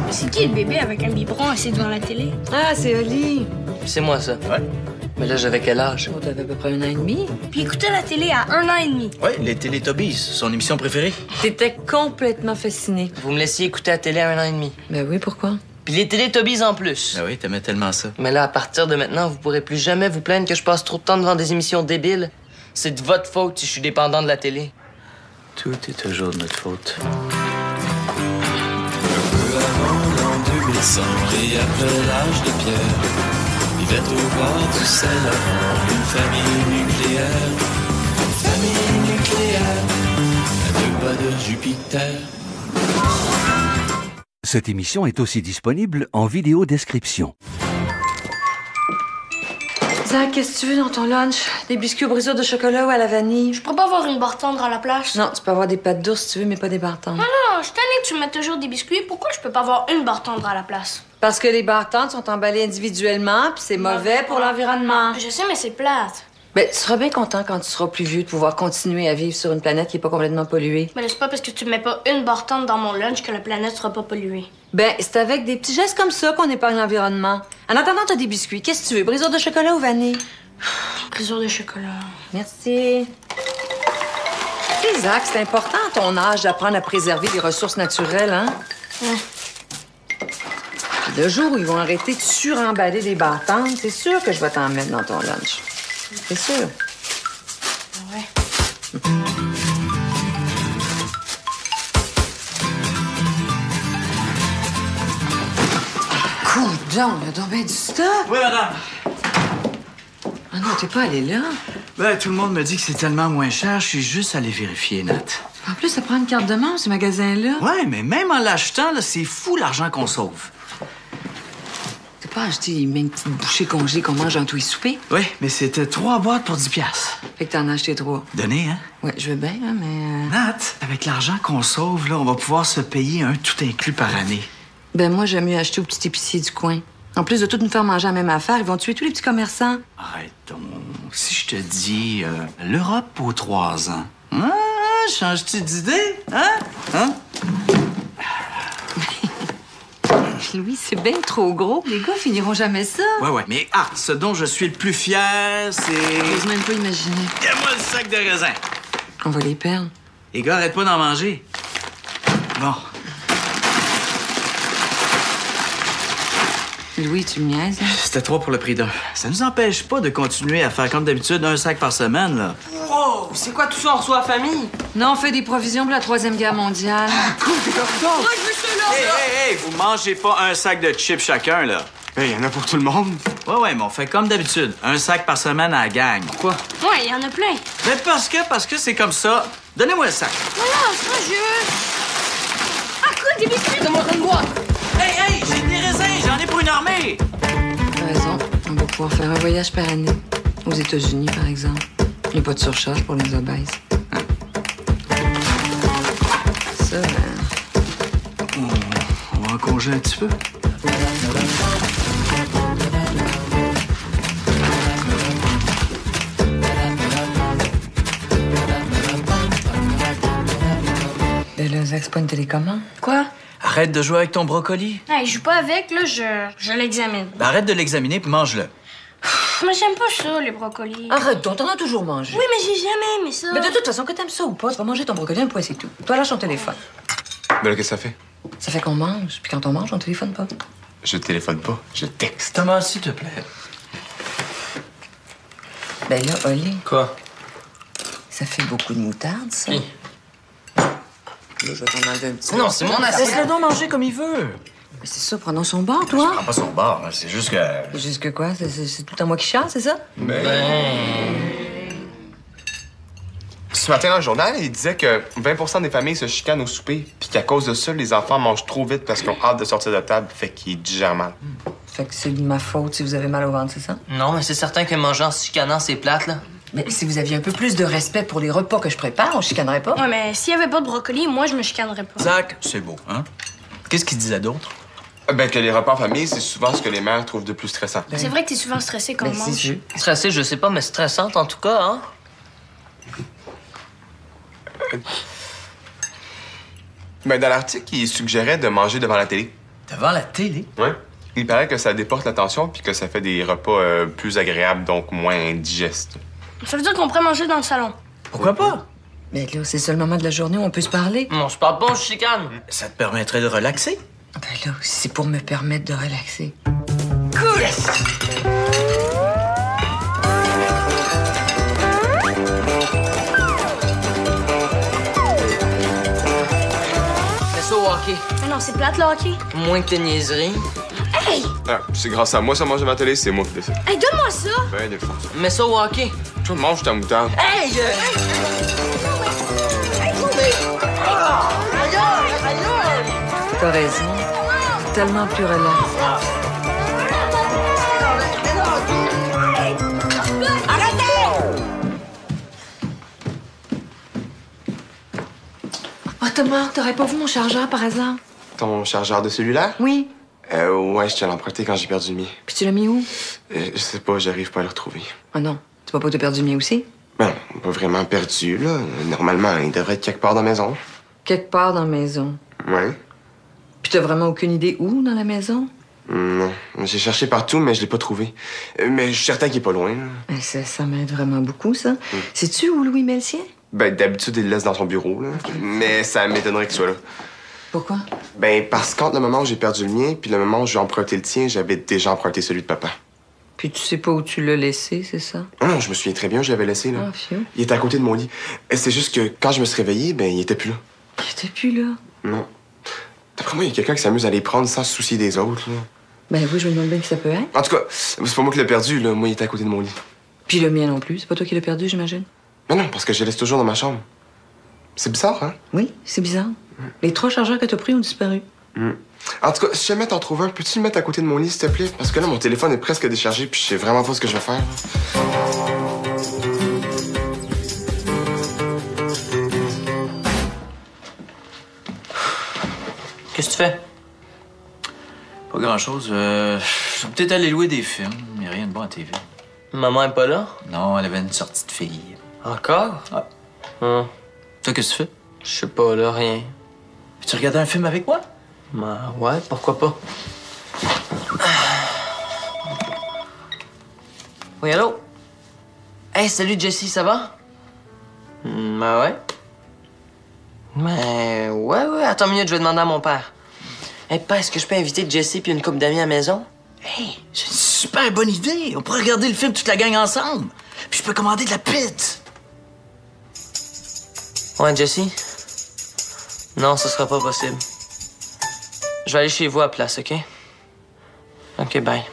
C'est qui le bébé avec un biberon assis devant la télé? Ah, c'est Oli. C'est moi, ça. Ouais. Mais là, j'avais quel âge? Oh, t'avais à peu près 1 an et demi. Puis il écoutait la télé à 1 an et demi. Ouais, les Télétobies, son émission préférée. T'étais complètement fasciné. Vous me laissiez écouter la télé à 1 an et demi. Ben oui, pourquoi? Puis les Télétobies en plus. Ah oui, t'aimais tellement ça. Mais là, à partir de maintenant, vous pourrez plus jamais vous plaindre que je passe trop de temps devant des émissions débiles. C'est de votre faute si je suis dépendant de la télé. Tout est toujours de notre faute. En 2100 et après l'âge de pierre, vivait au bord du seul avant une famille nucléaire. Une famille nucléaire, à 2 pas de Jupiter. Cette émission est aussi disponible en vidéo description. Zach, qu'est-ce que tu veux dans ton lunch? Des biscuits aux brisures de chocolat ou à la vanille? Je pourrais pas avoir une barre tendre à la place? Non, tu peux avoir des pâtes d'ours si tu veux, mais pas des barres tendres. Non, je suis tannée que tu me mettes toujours des biscuits. Pourquoi je peux pas avoir une barre tendre à la place? Parce que les barres tendres sont emballées individuellement, puis c'est mauvais pour l'environnement. Je sais, mais c'est plate. Ben, tu seras bien content quand tu seras plus vieux de pouvoir continuer à vivre sur une planète qui est pas complètement polluée. Mais là, c'est pas parce que tu mets pas une barre tendre dans mon lunch que la planète sera pas polluée. Ben, c'est avec des petits gestes comme ça qu'on épargne l'environnement. En attendant, t'as des biscuits. Qu'est-ce que tu veux? Brisure de chocolat ou vanille? Brisure de chocolat. Merci. Tu sais, Zach, c'est important à ton âge d'apprendre à préserver les ressources naturelles, hein? Le jour où ils vont arrêter de suremballer les barres tendres, c'est sûr que je vais t'en mettre dans ton lunch. C'est sûr. Ouais. Coudon, il y a donc bien du stock. Oui, madame. Ah non, t'es pas allé là. Ben, tout le monde me dit que c'est tellement moins cher, je suis juste allé vérifier, Nat. En plus, ça prend une carte de membre, ce magasin-là. Ouais, mais même en l'achetant, là, c'est fou l'argent qu'on sauve. T'as pas acheté les mêmes petites bouchées congées qu'on mange en tous les soupers? Oui, mais c'était 3 boîtes pour 10 piastres. Fait que t'en as acheté 3. Donné, hein? Ouais, je veux bien, hein, mais... Nat, avec l'argent qu'on sauve, là, on va pouvoir se payer un tout inclus par année. Ben moi, j'aime mieux acheter au petit épicier du coin. En plus de tout nous faire manger la même affaire, ils vont tuer tous les petits commerçants. Arrête donc. Si je te dis l'Europe aux 3 ans, hein? Changes-tu d'idée? Hein? Hein? Louis, c'est bien trop gros. Les gars finiront jamais ça. Ouais, mais ce dont je suis le plus fier, c'est... J'ose même pas imaginer. Tiens-moi le sac de raisin. On va les perdre. Les gars, arrête pas d'en manger. Bon. Louis, tu me niaises, hein? C'était 3 pour le prix d'un. Ça nous empêche pas de continuer à faire comme d'habitude 1 sac par semaine, là. Wow! C'est quoi tout ça? On reçoit la famille? Non, on fait des provisions pour la 3e guerre mondiale. Hey, vous mangez pas 1 sac de chips chacun, là. Il y en a pour tout le monde. Ouais, mais on fait comme d'habitude. 1 sac par semaine à la gang. Pourquoi? Ouais, il y en a plein. Mais parce que c'est comme ça. Donnez-moi le sac. Voilà, c'est pas juste. Ah, quoi, des biscuits? Donne-moi une boîte. Hey, j'ai des raisins, j'en ai pour une armée. T'as raison. On va pouvoir faire un voyage par année. Aux États-Unis, par exemple. Il n'y a pas de surcharge pour les obèses. Ça, On va en congé un petit peu. Ben là, Zach, c'est pas une télécommande. Quoi? Arrête de jouer avec ton brocoli. Hey, je joue pas avec, là, je l'examine. Ben, arrête de l'examiner puis mange-le. Mais j'aime pas ça, les brocolis. Arrête donc, t'en as toujours mangé. Oui, mais j'ai jamais aimé ça. Mais de toute façon, que t'aimes ça ou pas, tu vas manger ton brocoli un point, c'est tout. Toi, lâche ton téléphone. Ben là, qu'est-ce que ça fait? Ça fait qu'on mange, puis quand on mange, on téléphone pas. Je téléphone pas, je texte. Thomas, s'il te plaît. Ben là, Oli, Quoi? ça fait beaucoup de moutarde, ça. Oui. Là, je vais t'en enlever un petit peu. Non, c'est mon assiette. Laisse-le donc manger comme il veut. Mais c'est ça, prenons son bord, toi. Prends pas son bord, hein, c'est juste que... C'est juste que quoi? C'est tout à moi qui chante, c'est ça? Ce matin, dans le journal, il disait que 20 des familles se chicanent au souper, puis qu'à cause de ça, les enfants mangent trop vite parce qu'ils ont hâte de sortir de table, fait qu'ils digèrent mal. Fait que c'est de ma faute si vous avez mal au ventre, c'est ça? Non, mais c'est certain que manger en se chicanant, c'est plate, là. Mais si vous aviez un peu plus de respect pour les repas que je prépare, on chicanerait pas. Ouais, mais s'il y avait pas de brocoli, moi, je me chicanerais pas. Zach, c'est beau, hein? Qu'est-ce qu'il disait d'autre? Ben, que les repas en famille, c'est souvent ce que les mères trouvent de plus stressant. C'est vrai que t'es souvent stressé quand on Ben, c'est mange. sûr. Stressée, je sais pas, mais stressante en tout cas, hein? Ben, dans l'article, il suggérait de manger devant la télé. Devant la télé? Ouais. Il paraît que ça déporte l'attention puis que ça fait des repas plus agréables, donc moins indigestes. Ça veut dire qu'on pourrait manger dans le salon. Pourquoi pas? Mais là, c'est le seul moment de la journée où on peut se parler. Non, je parle pas, je chicane. Ça te permettrait de relaxer? Ben là, c'est pour me permettre de relaxer. Cool! Yes! Fais ça au hockey. Mais non, c'est plate, le hockey. Moins que tes niaiseries. Hey! Ah, c'est grâce à moi, ça mange devant la télé, c'est moi qui décide. Hey, donne-moi ça! Ben, des fois. Mets ça au hockey. Tu manges ta moutarde. Hey! T'as raison. C'est tellement plus relax. Oh, Thomas, t'aurais pas vu mon chargeur par hasard? Ton chargeur de cellulaire? Oui. Ouais, je te l'ai emprunté quand j'ai perdu le mien. Puis tu l'as mis où? Je sais pas, j'arrive pas à le retrouver. Ah non. Tu vas pas te perdre le mien aussi? Ben, pas vraiment perdu, là. Normalement, il devrait être quelque part dans la maison. Quelque part dans la maison. Ouais. Puis t'as vraiment aucune idée où dans la maison? Non. J'ai cherché partout, mais je l'ai pas trouvé. Mais je suis certain qu'il est pas loin, là. Ben, ça m'aide vraiment beaucoup, ça. Sais-tu où Louis met le sien? Ben, d'habitude, il le laisse dans son bureau, là. Mais ça m'étonnerait qu'il soit là. Pourquoi? Ben, parce qu'entre le moment où j'ai perdu le mien puis le moment où j'ai emprunté le tien, j'avais déjà emprunté celui de papa. Puis tu sais pas où tu l'as laissé, c'est ça? Ah non, je me souviens très bien, je l'avais laissé, là. Ah, fiou. Il était à côté de mon lit. Et c'est juste que quand je me suis réveillé, ben, il était plus là. Il était plus là. Non. D'après moi, il y a quelqu'un qui s'amuse à les prendre sans se soucier des autres, là. Ben oui, je me demande bien qui ça peut être. En tout cas, c'est pas moi qui l'ai perdu, là. Moi, il était à côté de mon lit. Puis le mien non plus. C'est pas toi qui l'as perdu, j'imagine? Mais non, parce que je le laisse toujours dans ma chambre. C'est bizarre, hein? Oui, c'est bizarre. Les 3 chargeurs que t'as pris ont disparu. En tout cas, si jamais t'en trouves un, peux-tu le mettre à côté de mon lit, s'il te plaît? Parce que là, mon téléphone est presque déchargé, puis je sais vraiment pas ce que je vais faire. Qu'est-ce que tu fais? Pas grand-chose. Je vais peut-être aller louer des films. Il n'y a rien de bon à TV. Maman est pas là? Non, elle avait une sortie de filles. Encore? Ouais. Hum, Toi, qu'est-ce que tu fais? je sais pas, là, rien. Tu regardais un film avec moi? Ben, ouais, pourquoi pas? Oui, allô? Hey, salut, Jessie, ça va? Ben ouais. Ben, ouais, attends une minute, je vais demander à mon père. Hey, père, est-ce que je peux inviter Jessie puis une couple d'amis à la maison? Hey, c'est une super bonne idée. On pourrait regarder le film toute la gang ensemble. Puis je peux commander de la pizza. Ouais, Jessie? Non, ce sera pas possible. Je vais aller chez vous à la place, OK? OK, bye.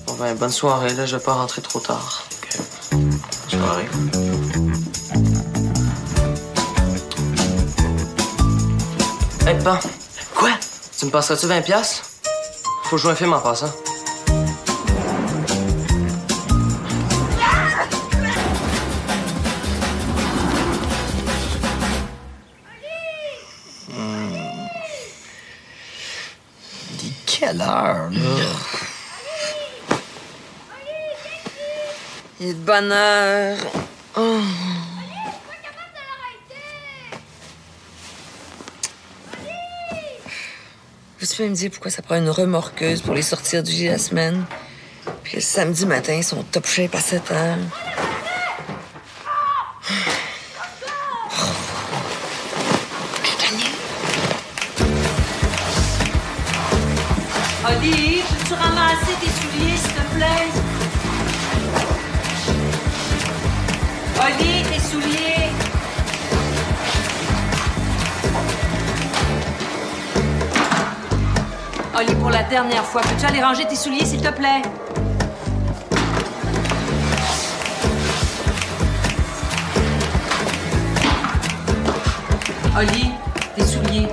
Bon, ben, bonne soirée, là. Je vais pas rentrer trop tard. OK. Soirée. Hey, Pan, Quoi? tu me passeras-tu 20$? Faut jouer un film en passant. Quelle heure, là? Il est de bonne heure. Oh. Vous pouvez me dire pourquoi ça prend une remorqueuse pour les sortir du lit la semaine? Puis le samedi matin, ils sont top shape à 7 heures. Oli, peux-tu ramasser tes souliers, s'il te plaît? Oli, tes souliers. Oli, pour la dernière fois, peux-tu aller ranger tes souliers, s'il te plaît? Oli, tes souliers.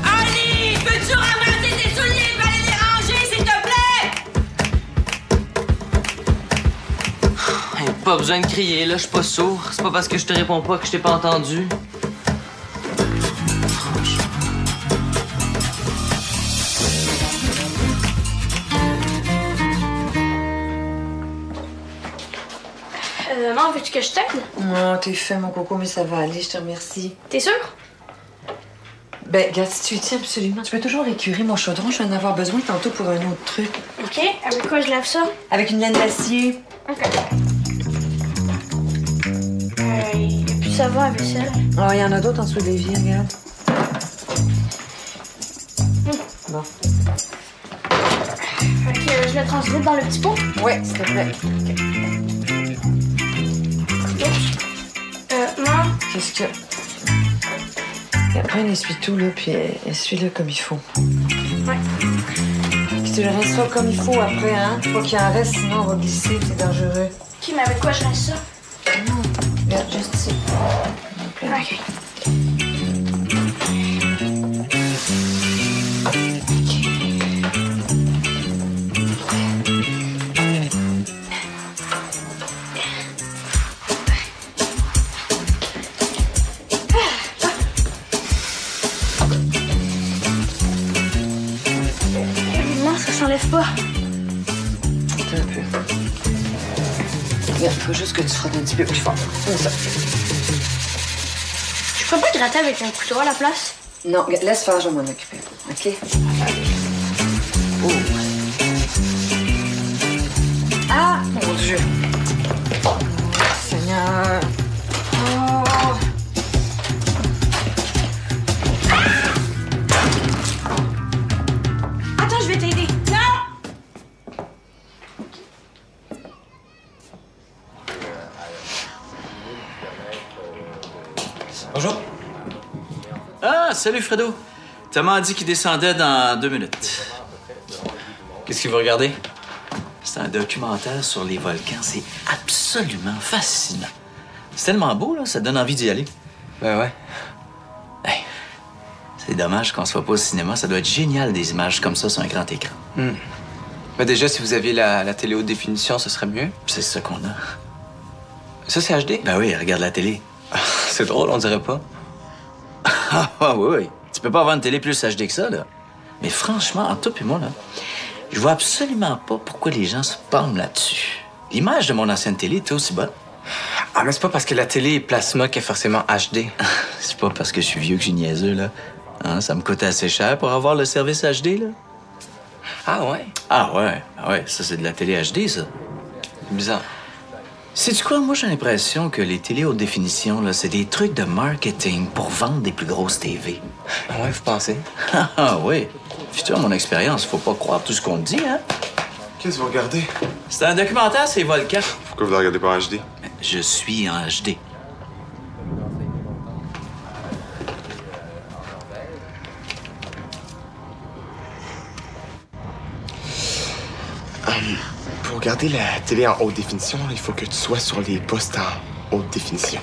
Oli, peux-tu ramasser tes souliers et aller les ranger, s'il te plaît? Hey, pas besoin de crier, là. Je suis pas sourd. C'est pas parce que je te réponds pas que je t'ai pas entendu. Non, Maman, veux-tu que je t'aide? Non, t'es fait, mon coco, mais ça va aller, je te remercie. T'es sûr? Ben, regarde, si tu y tiens absolument, tu peux toujours écurer mon chaudron. Je vais en avoir besoin tantôt pour un autre truc. OK. Avec quoi je lave ça? Avec une laine d'acier. OK. Y a plus de savon à vaisselle. Ah, il y en a d'autres en dessous de l'évier, regarde. Bon. Fait que je le transmets dans le petit pot? Ouais, s'il te plaît. Maman? Qu'est-ce que... Et après, on essuie-tout, là, puis essuie-le comme il faut. Ouais. Puis tu le rinceras comme il faut après, hein? Faut qu'il en reste, sinon on va glisser, c'est dangereux. OK, mais avec quoi je rince ça? Non, regarde, juste ici. OK. Ça s'enlève pas. Attends un peu. Regarde, faut juste que tu frottes un petit peu plus fort. Comme ça. Je peux pas gratter avec un couteau à la place? Non, regarde, laisse faire, je vais m'en occuper. OK? Oh. Ah, mon Dieu. Seigneur. Oh. Attends, je vais t'aider. Non! Bonjour. Ah, salut Fredo. Thomas a dit qu'il descendait dans 2 minutes. Qu'est-ce que vous regardez? C'est un documentaire sur les volcans. C'est absolument fascinant. C'est tellement beau, là, ça donne envie d'y aller. Ben ouais. Hey, c'est dommage qu'on soit pas au cinéma. Ça doit être génial, des images comme ça sur un grand écran. Ben déjà, si vous aviez la télé haute définition, ce serait mieux. C'est ça qu'on a. Ça, c'est HD? Ben oui, regarde la télé. C'est drôle, on dirait pas. Ah oui, oui. Tu peux pas avoir une télé plus HD que ça, là. Mais franchement, entre toi et moi, là, je vois absolument pas pourquoi les gens se palment là-dessus. L'image de mon ancienne télé était aussi bonne. Ah, mais c'est pas parce que la télé est plasma qu'elle est forcément HD. C'est pas parce que je suis vieux que je suis niaiseux, là. Hein, ça me coûte assez cher pour avoir le service HD, là. Ah ouais? Ah ouais, ça c'est de la télé HD, ça. C'est bizarre. Sais-tu quoi? Moi, j'ai l'impression que les télés haute définition, là, c'est des trucs de marketing pour vendre des plus grosses TV. Ah ouais, vous pensez? Ah oui. Futur, mon expérience, faut pas croire tout ce qu'on te dit, hein? Qu'est-ce que vous regardez? C'est un documentaire, c'est Volcan. Pourquoi vous le regardez pas en HD? Je suis en HD. Pour regarder la télé en haute définition, il faut que tu sois sur les postes en haute définition.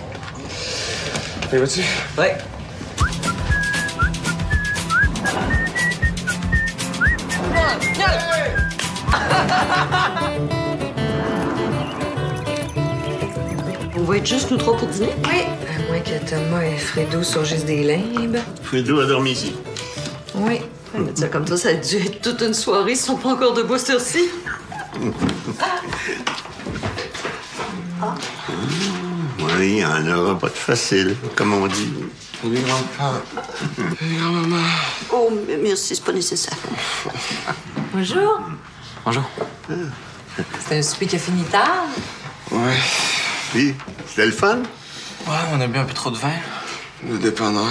Et vois-tu? Ouais. On va être juste nous trois pour dîner? Oui. À moins que Thomas et Fredo surgissent des limbes. Fredo a dormi ici. Oui. Mais ça, comme ça a dû être toute une soirée. Ils sont pas encore debout cette heure-ci. Oui, il n'y en aura pas de facile, comme on dit. Salut, grand-père. Salut, grand-maman. Oh, merci, c'est pas nécessaire. Bonjour. Bonjour. C'est un souper qui a fini tard. Ouais, Puis, c'était le fun? Ouais, on a bu un peu trop de vin. le dépanneur.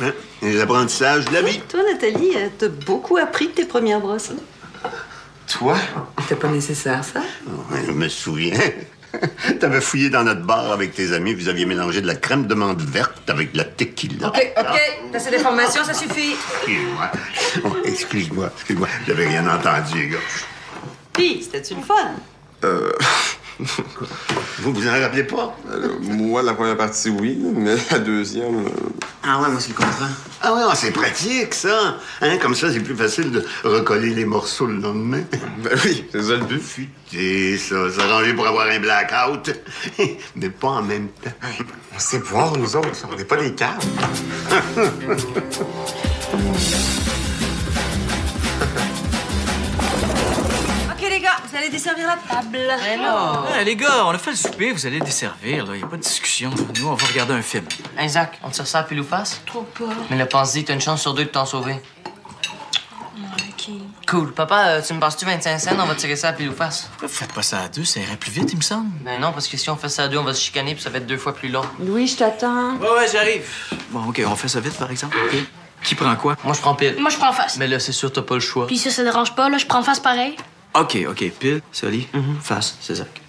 Hein? Les apprentissages de la vie. Toi, Nathalie, t'as beaucoup appris de tes premières brosses. Hein? Toi? C'était pas nécessaire, ça? Ouais, je me souviens. T'avais fouillé dans notre bar avec tes amis, vous aviez mélangé de la crème de menthe verte avec de la tequila. OK. T'as assez d'informations, ça suffit. Excuse-moi. Oh, excuse-moi. J'avais rien entendu, les gars. Puis, c'était-tu le fun? Vous vous en rappelez pas? Moi, la première partie, oui, mais la deuxième... Ah ouais, moi, c'est le contraire. Ah ouais, c'est pratique, ça. Hein, comme ça, c'est plus facile de recoller les morceaux le lendemain. Ben oui, c'est ça le but. Futé, ça. S'arranger pour avoir un blackout. Mais pas en même temps. On sait boire, nous autres. On n'est pas des caves. OK, les gars, vous allez aller desservir la table. Mais non! Les gars, on a fait le souper, vous allez le desservir, là. Y a pas de discussion. Nous, on va regarder un film. Hey, Zach, on tire ça à pile ou face? Trop pas. Mais là, pense-y, t'as une chance sur 2 de t'en sauver. OK. Cool. Papa, tu me passes-tu 25 cents? On va tirer ça à pile ou face. Pourquoi vous faites pas ça à 2? Ça irait plus vite, il me semble. Ben non, parce que si on fait ça à 2, on va se chicaner puis ça va être 2 fois plus long. Louis, je t'attends. Ouais, j'arrive. Bon, OK, on fait ça vite, par exemple. OK. Qui prend quoi? Moi, je prends pile. Moi, je prends face. Mais là, c'est sûr, t'as pas le choix. Puis ça dérange pas, là, je prends face pareil. OK. Pile, Soli. Face, c'est Zach.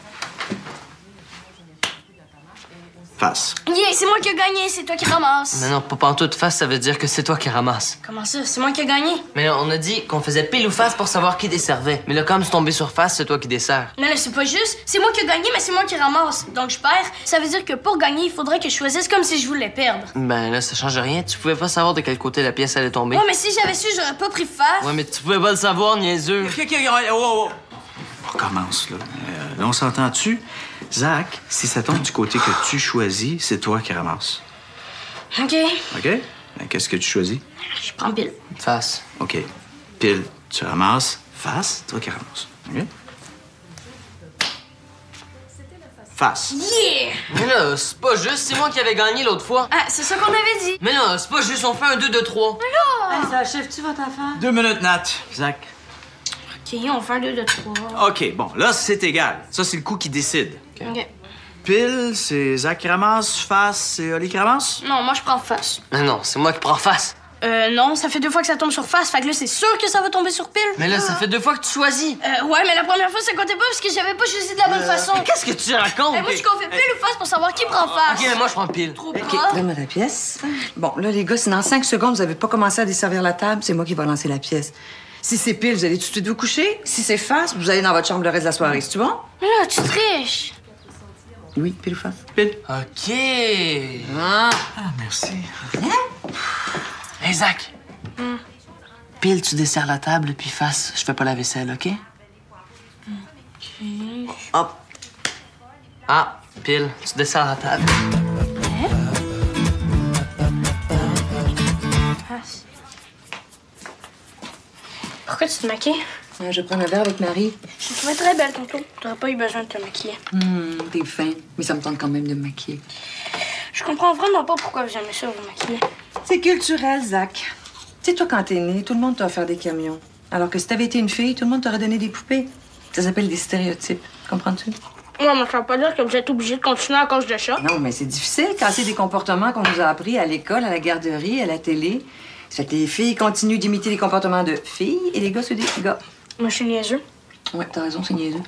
Face. Yeah, c'est moi qui ai gagné, c'est toi qui ramasses. Mais non, pas pantoute face, ça veut dire que c'est toi qui ramasses. Comment ça? C'est moi qui ai gagné? Mais là, on a dit qu'on faisait pile ou face pour savoir qui desservait. Mais là, comme c'est tombé sur face, c'est toi qui dessert. Mais là, c'est pas juste. C'est moi qui ai gagné, mais c'est moi qui ramasse. Donc je perds. Ça veut dire que pour gagner, il faudrait que je choisisse comme si je voulais perdre. Ben là, ça change rien. Tu pouvais pas savoir de quel côté la pièce allait tomber. Ouais, mais si j'avais su, j'aurais pas pris face. Ouais, mais tu pouvais pas le savoir, niaiseux. OK, oh. On recommence, là. Là, on s'entend dessus. Zach, si ça tombe du côté que tu choisis, c'est toi qui ramasses. OK. OK? Ben, qu'est-ce que tu choisis? Je prends pile. Face. OK. Pile, tu ramasses. Face, toi qui ramasses. OK? Face. Yeah! Mais là, c'est pas juste, c'est moi qui avais gagné l'autre fois. Ah, c'est ça qu'on avait dit. Mais là, c'est pas juste, on fait un 2, 2, 3. Ça achève-tu votre affaire? 2 minutes, Nat. Zach. OK, on fait un 2 de 3. OK, bon, là, c'est égal. Ça, c'est le coup qui décide. OK. Pile, c'est Zach qui ramasse. Face, c'est Oli qui ramasse. Non, moi, je prends face. Mais non, c'est moi qui prends face. Non, ça fait 2 fois que ça tombe sur face, fait que là, c'est sûr que ça va tomber sur pile. Mais là, ça fait 2 fois que tu choisis. Ouais, mais la première fois, ça comptait pas parce que j'avais pas choisi de la bonne façon. Mais qu'est-ce que tu racontes? Moi, je qu'on fait pile ou face pour savoir qui prend face. OK, mais moi, je prends pile. Trop OK, pas. donne-moi la pièce. Bon, là, les gars, si dans 5 secondes, vous avez pas commencé à desservir la table, c'est moi qui vais lancer la pièce. Si c'est pile, vous allez tout de suite vous coucher. Si c'est face, vous allez dans votre chambre le reste de la soirée. C'est-tu bon? Mais là, tu triches. Oui, pile ou face? Pile. OK. Ah. Merci. Hey, Zach. Pile, tu desserres la table, puis face, je fais pas la vaisselle, OK? Hop. Ah, pile, tu desserres la table. Face. Pourquoi tu te maquilles? Je vais prendre un verre avec Marie. Je te trouvais très belle tantôt. T'aurais pas eu besoin de te maquiller. T'es fin. Mais ça me tente quand même de me maquiller. Je comprends vraiment pas pourquoi vous aimez ça, vous maquiller. C'est culturel, Zach. Tu sais, toi, quand t'es né, tout le monde t'a offert des camions. Alors que si t'avais été une fille, tout le monde t'aurait donné des poupées. Ça s'appelle des stéréotypes. Comprends-tu? Ouais, mais ça veut pas dire que vous êtes obligé de continuer à cause de ça. Non, mais c'est difficile quand c'est des comportements qu'on nous a appris à l'école, à la garderie, à la télé. Ça fait que les filles continuent d'imiter les comportements de filles et les gars, c'est des gars. Moi, je suis niaiseux. Ouais, t'as raison, c'est niaiseux.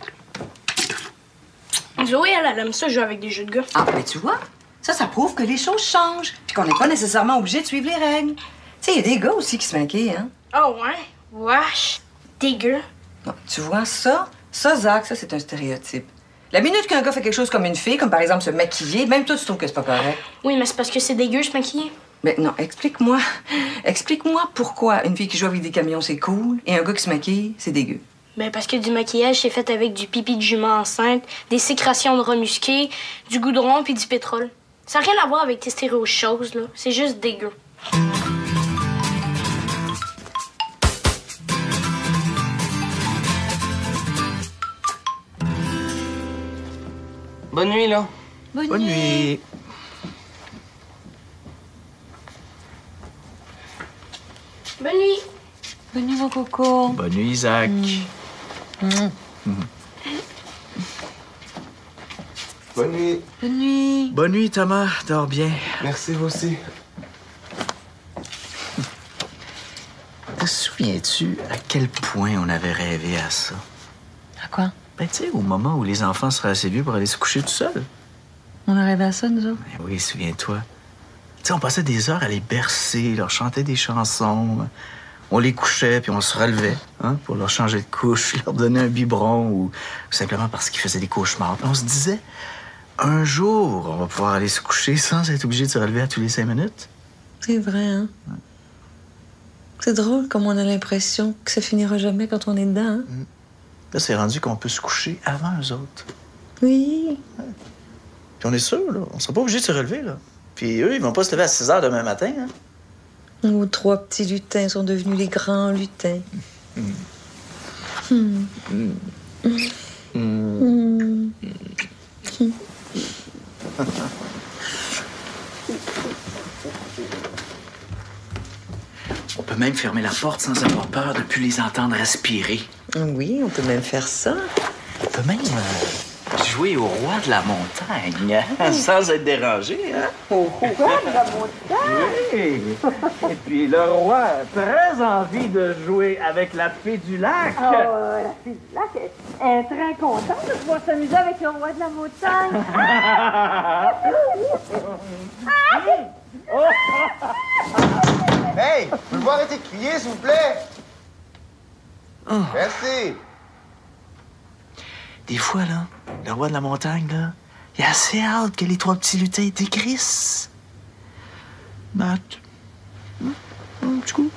Zoé, elle aime ça jouer avec des jeux de gars. Ah, mais tu vois, ça prouve que les choses changent. Puis qu'on n'est pas nécessairement obligé de suivre les règles. Tu sais, il y a des gars aussi qui se maquillent, hein. Oh, ouais? Wesh. Dégueu. Bon, tu vois, ça, Zach, ça, c'est un stéréotype. La minute qu'un gars fait quelque chose comme une fille, comme par exemple se maquiller, même toi, tu trouves que c'est pas correct. Oui, mais c'est parce que c'est dégueu, se maquiller. Mais non, explique-moi. Explique-moi pourquoi une fille qui joue avec des camions, c'est cool, et un gars qui se maquille, c'est dégueu. Ben, parce que du maquillage, c'est fait avec du pipi de jument enceinte, des sécrétions de remusqués, du goudron puis du pétrole. Ça n'a rien à voir avec tes choses, là. C'est juste dégueu. Bonne nuit, là. Bonne nuit. Bonne nuit. Bonne nuit, mon coco. Bonne nuit, Isaac. Bonne nuit. Bonne nuit. Bonne nuit, Thomas. Dors bien. Merci, vous aussi. Te souviens-tu à quel point on avait rêvé à ça? À quoi? Ben, tu sais, au moment où les enfants seraient assez vieux pour aller se coucher tout seuls. On a rêvé à ça, nous autres? Ben oui, souviens-toi. Tu sais, on passait des heures à les bercer, leur chanter des chansons. On les couchait, puis on se relevait, hein, pour leur changer de couche, leur donner un biberon, ou simplement parce qu'ils faisaient des cauchemars. Puis on se disait, un jour, on va pouvoir aller se coucher sans être obligé de se relever à tous les 5 minutes. C'est vrai, hein? Ouais. C'est drôle comme on a l'impression que ça finira jamais quand on est dedans, hein? Là, c'est rendu qu'on peut se coucher avant eux autres. Oui. Ouais. Puis on est sûr, là, on sera pas obligé de se relever, là. Puis eux, ils vont pas se lever à 6 heures demain matin, hein? Nos 3 petits lutins sont devenus les grands lutins. On peut même fermer la porte sans avoir peur de plus les entendre respirer. Oui, on peut même faire ça. On peut même jouer au roi de la montagne sans être dérangé. Hein? Au roi de la montagne? Oui. Et puis le roi a très envie de jouer avec la fée du lac. La fille du lac est très contente de pouvoir s'amuser avec le roi de la montagne. Hey! Pouvez-vous arrêter de crier, s'il vous plaît? Merci! Des fois, là, le roi de la montagne, là, il a assez hâte que les trois petits lutins décrissent. Matt. Un petit coup.